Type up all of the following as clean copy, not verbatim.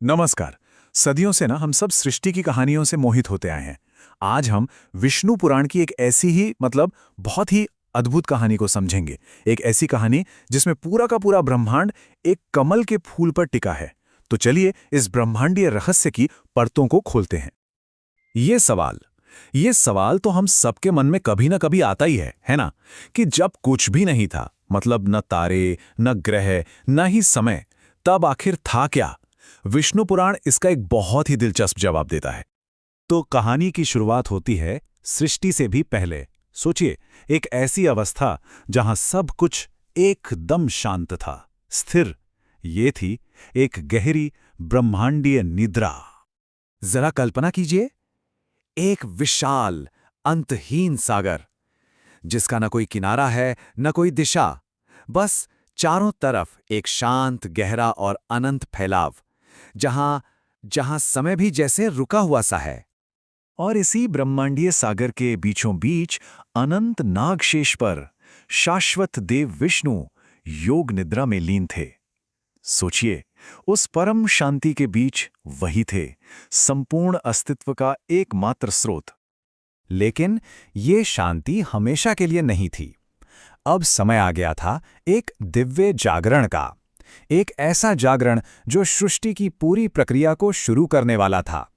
नमस्कार। सदियों से ना हम सब सृष्टि की कहानियों से मोहित होते आए हैं। आज हम विष्णु पुराण की एक ऐसी ही बहुत ही अद्भुत कहानी को समझेंगे। एक ऐसी कहानी जिसमें पूरा का पूरा ब्रह्मांड एक कमल के फूल पर टिका है। तो चलिए इस ब्रह्मांडीय रहस्य की परतों को खोलते हैं। ये सवाल ये सवाल तो हम सबके मन में कभी ना कभी आता ही है ना? कि जब कुछ भी नहीं था, मतलब न तारे, न ग्रह, न ही समय, तब आखिर था क्या? विष्णु पुराण इसका एक बहुत ही दिलचस्प जवाब देता है। तो कहानी की शुरुआत होती है सृष्टि से भी पहले। सोचिए, एक ऐसी अवस्था जहां सब कुछ एकदम शांत था, स्थिर। ये थी एक गहरी ब्रह्मांडीय निद्रा। जरा कल्पना कीजिए, एक विशाल अंतहीन सागर जिसका न कोई किनारा है, न कोई दिशा। बस चारों तरफ एक शांत, गहरा और अनंत फैलाव, जहां जहां समय भी जैसे रुका हुआ सा है। और इसी ब्रह्मांडीय सागर के बीचों बीच अनंत नागशेष पर शाश्वत देव विष्णु योग निद्रा में लीन थे। सोचिए, उस परम शांति के बीच वही थे, संपूर्ण अस्तित्व का एकमात्र स्रोत। लेकिन ये शांति हमेशा के लिए नहीं थी। अब समय आ गया था एक दिव्य जागरण का। एक ऐसा जागरण जो सृष्टि की पूरी प्रक्रिया को शुरू करने वाला था।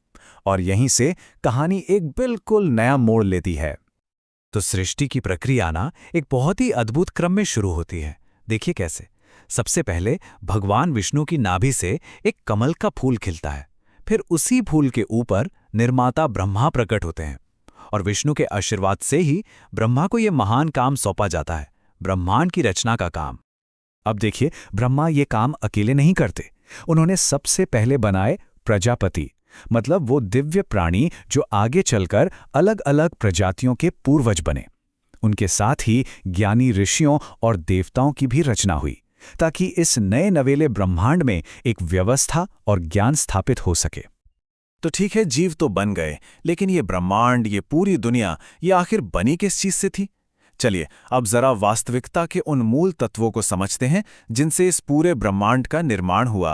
और यहीं से कहानी एक बिल्कुल नया मोड़ लेती है। तो सृष्टि की प्रक्रिया ना एक बहुत ही अद्भुत क्रम में शुरू होती है। देखिए कैसे। सबसे पहले भगवान विष्णु की नाभि से एक कमल का फूल खिलता है। फिर उसी फूल के ऊपर निर्माता ब्रह्मा प्रकट होते हैं। और विष्णु के आशीर्वाद से ही ब्रह्मा को यह महान काम सौंपा जाता है, ब्रह्मांड की रचना का काम। अब देखिए, ब्रह्मा ये काम अकेले नहीं करते। उन्होंने सबसे पहले बनाए प्रजापति, मतलब वो दिव्य प्राणी जो आगे चलकर अलग अलग प्रजातियों के पूर्वज बने। उनके साथ ही ज्ञानी ऋषियों और देवताओं की भी रचना हुई, ताकि इस नए नवेले ब्रह्मांड में एक व्यवस्था और ज्ञान स्थापित हो सके। तो ठीक है, जीव तो बन गए, लेकिन ये ब्रह्मांड, ये पूरी दुनिया, ये आखिर बनी किस चीज से थी? चलिए अब जरा वास्तविकता के उन मूल तत्वों को समझते हैं जिनसे इस पूरे ब्रह्मांड का निर्माण हुआ।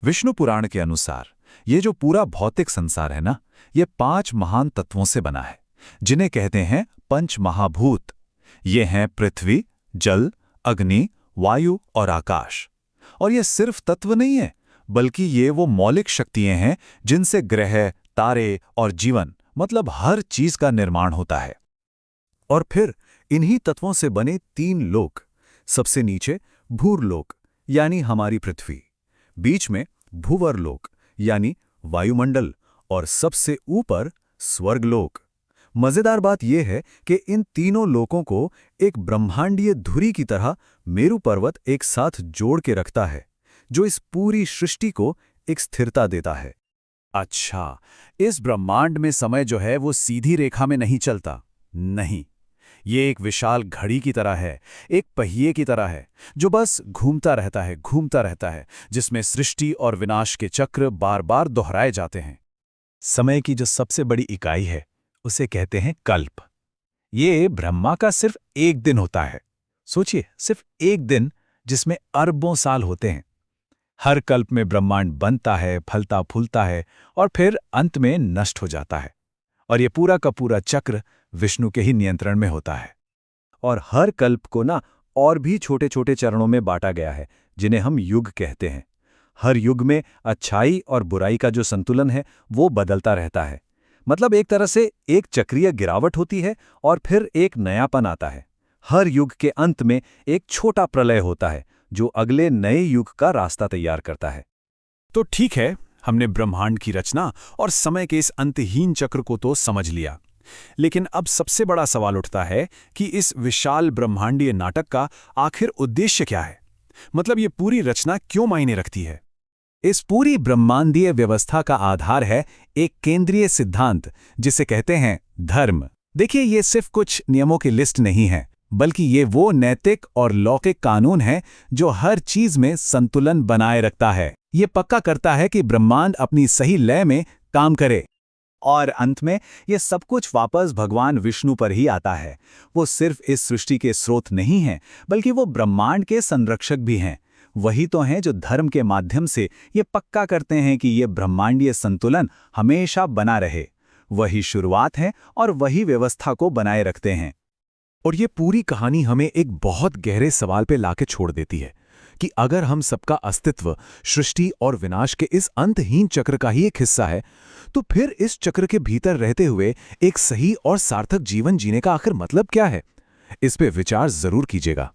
विष्णु पुराण के अनुसार ये जो पूरा भौतिक संसार है ना, ये 5 महान तत्वों से बना है, जिन्हें कहते हैं पंच महाभूत। ये हैं पृथ्वी, जल, अग्नि, वायु और आकाश। और ये सिर्फ तत्व नहीं है, बल्कि ये वो मौलिक शक्तियां हैं जिनसे ग्रह, तारे और जीवन, मतलब हर चीज का निर्माण होता है। और फिर इन्हीं तत्वों से बने 3 लोक। सबसे नीचे भूरलोक, यानी हमारी पृथ्वी। बीच में भूवरलोक, यानी वायुमंडल। और सबसे ऊपर स्वर्गलोक। मजेदार बात यह है कि इन तीनों लोकों को एक ब्रह्मांडीय धुरी की तरह मेरु पर्वत एक साथ जोड़ के रखता है, जो इस पूरी सृष्टि को एक स्थिरता देता है। अच्छा, इस ब्रह्मांड में समय जो है वो सीधी रेखा में नहीं चलता। नहीं, ये एक विशाल घड़ी की तरह है, एक पहिए की तरह है, जो बस घूमता रहता है, जिसमें सृष्टि और विनाश के चक्र बार बार दोहराए जाते हैं। समय की जो सबसे बड़ी इकाई है, उसे कहते हैं कल्प। ये ब्रह्मा का सिर्फ एक दिन होता है। सोचिए, सिर्फ एक दिन, जिसमें अरबों साल होते हैं। हर कल्प में ब्रह्मांड बनता है, फलता फूलता है और फिर अंत में नष्ट हो जाता है। और ये पूरा का पूरा चक्र विष्णु के ही नियंत्रण में होता है। और हर कल्प को ना और भी छोटे छोटे चरणों में बांटा गया है, जिन्हें हम युग कहते हैं। हर युग में अच्छाई और बुराई का जो संतुलन है वो बदलता रहता है। मतलब एक तरह से एक चक्रीय गिरावट होती है और फिर एक नयापन आता है। हर युग के अंत में एक छोटा प्रलय होता है, जो अगले नए युग का रास्ता तैयार करता है। तो ठीक है, हमने ब्रह्मांड की रचना और समय के इस अंतहीन चक्र को तो समझ लिया। लेकिन अब सबसे बड़ा सवाल उठता है कि इस विशाल ब्रह्मांडीय नाटक का आखिर उद्देश्य क्या है? मतलब ये पूरी रचना क्यों मायने रखती है? इस पूरी ब्रह्मांडीय व्यवस्था का आधार है एक केंद्रीय सिद्धांत, जिसे कहते हैं धर्म। देखिए, ये सिर्फ कुछ नियमों की लिस्ट नहीं है, बल्कि ये वो नैतिक और लौकिक कानून है जो हर चीज में संतुलन बनाए रखता है। ये पक्का करता है कि ब्रह्मांड अपनी सही लय में काम करे। और अंत में ये सब कुछ वापस भगवान विष्णु पर ही आता है। वो सिर्फ इस सृष्टि के स्रोत नहीं हैं, बल्कि वो ब्रह्मांड के संरक्षक भी हैं। वही तो हैं जो धर्म के माध्यम से ये पक्का करते हैं कि ये ब्रह्मांडीय संतुलन हमेशा बना रहे। वही शुरुआत है और वही व्यवस्था को बनाए रखते हैं। और ये पूरी कहानी हमें एक बहुत गहरे सवाल पे लाके छोड़ देती है कि अगर हम सबका अस्तित्व सृष्टि और विनाश के इस अंतहीन चक्र का ही एक हिस्सा है, तो फिर इस चक्र के भीतर रहते हुए एक सही और सार्थक जीवन जीने का आखिर मतलब क्या है? इस पे विचार जरूर कीजिएगा।